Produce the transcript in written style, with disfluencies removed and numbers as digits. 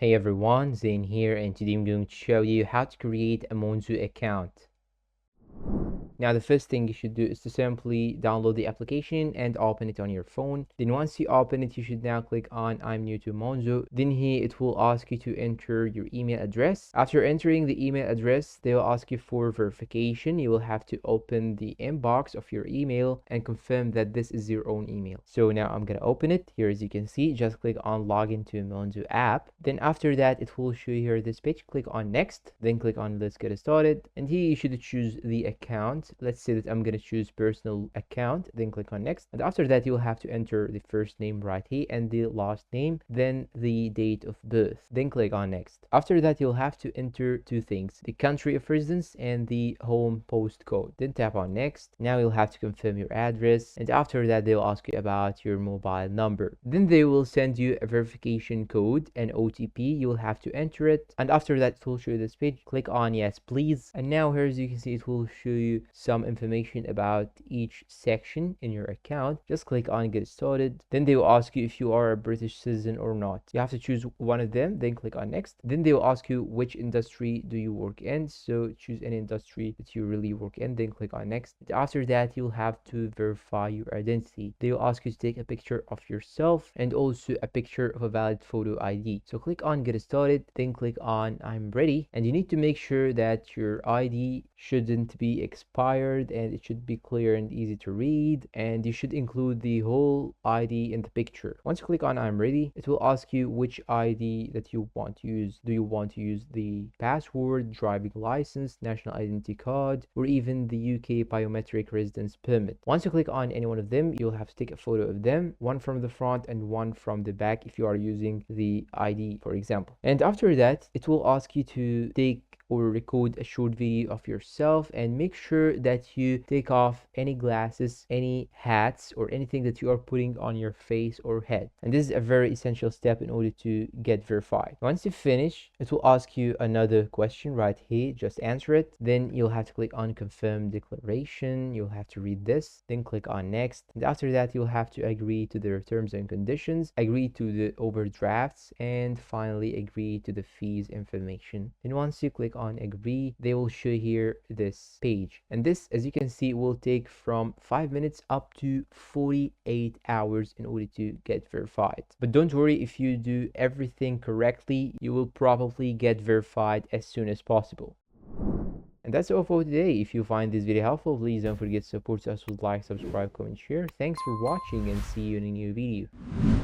Hey everyone, Zain here, and today I'm going to show you how to create a Monzo account. Now the first thing you should do is to simply download the application and open it on your phone. Then once you open it, you should now click on I'm new to Monzo. Then here it will ask you to enter your email address. After entering the email address, they will ask you for verification. You will have to open the inbox of your email and confirm that this is your own email. So now I'm gonna open it. Here as you can see, just click on login to Monzo app. Then after that, it will show you here this page. Click on next, then click on let's get started. And here you should choose the account. Let's say that I'm going to choose personal account, then click on next. And after that, you'll have to enter the first name right here and the last name, then the date of birth, then click on next. After that, you'll have to enter two things: the country of residence and the home postcode. Then tap on next. Now you'll have to confirm your address, and after that, they'll ask you about your mobile number. Then they will send you a verification code, an OTP. You'll have to enter it, and after that, it will show you this page. Click on yes please, and now here as you can see, it will show you some information about each section in your account. Just click on get started. Then they will ask you if you are a British citizen or not. You have to choose one of them, then click on next. Then they will ask you which industry do you work in, so choose any industry that you really work in, then click on next. After that, you'll have to verify your identity. They will ask you to take a picture of yourself and also a picture of a valid photo ID. So click on get started, then click on I'm ready, and you need to make sure that your ID shouldn't be expired and it should be clear and easy to read, and you should include the whole ID in the picture. Once you click on I'm ready, it will ask you which ID that you want to use. Do you want to use the passport, driving license, national identity card, or even the UK biometric residence permit? Once you click on any one of them, you'll have to take a photo of them, one from the front and one from the back if you are using the ID, for example. And after that, it will ask you to take or record a short video of yourself, and make sure that you take off any glasses, any hats, or anything that you are putting on your face or head. And this is a very essential step in order to get verified. Once you finish, it will ask you another question right here. Just answer it. Then you'll have to click on confirm declaration. You'll have to read this, then click on next. And after that, you'll have to agree to their terms and conditions, agree to the overdrafts, and finally agree to the fees information. And once you click on agree, they will show here this page, and this, as you can see, will take from 5 minutes up to 48 hours in order to get verified. But don't worry, if you do everything correctly, you will probably get verified as soon as possible. And that's all for today. If you find this video helpful, please don't forget to support us with like, subscribe, comment, share. Thanks for watching, and see you in a new video.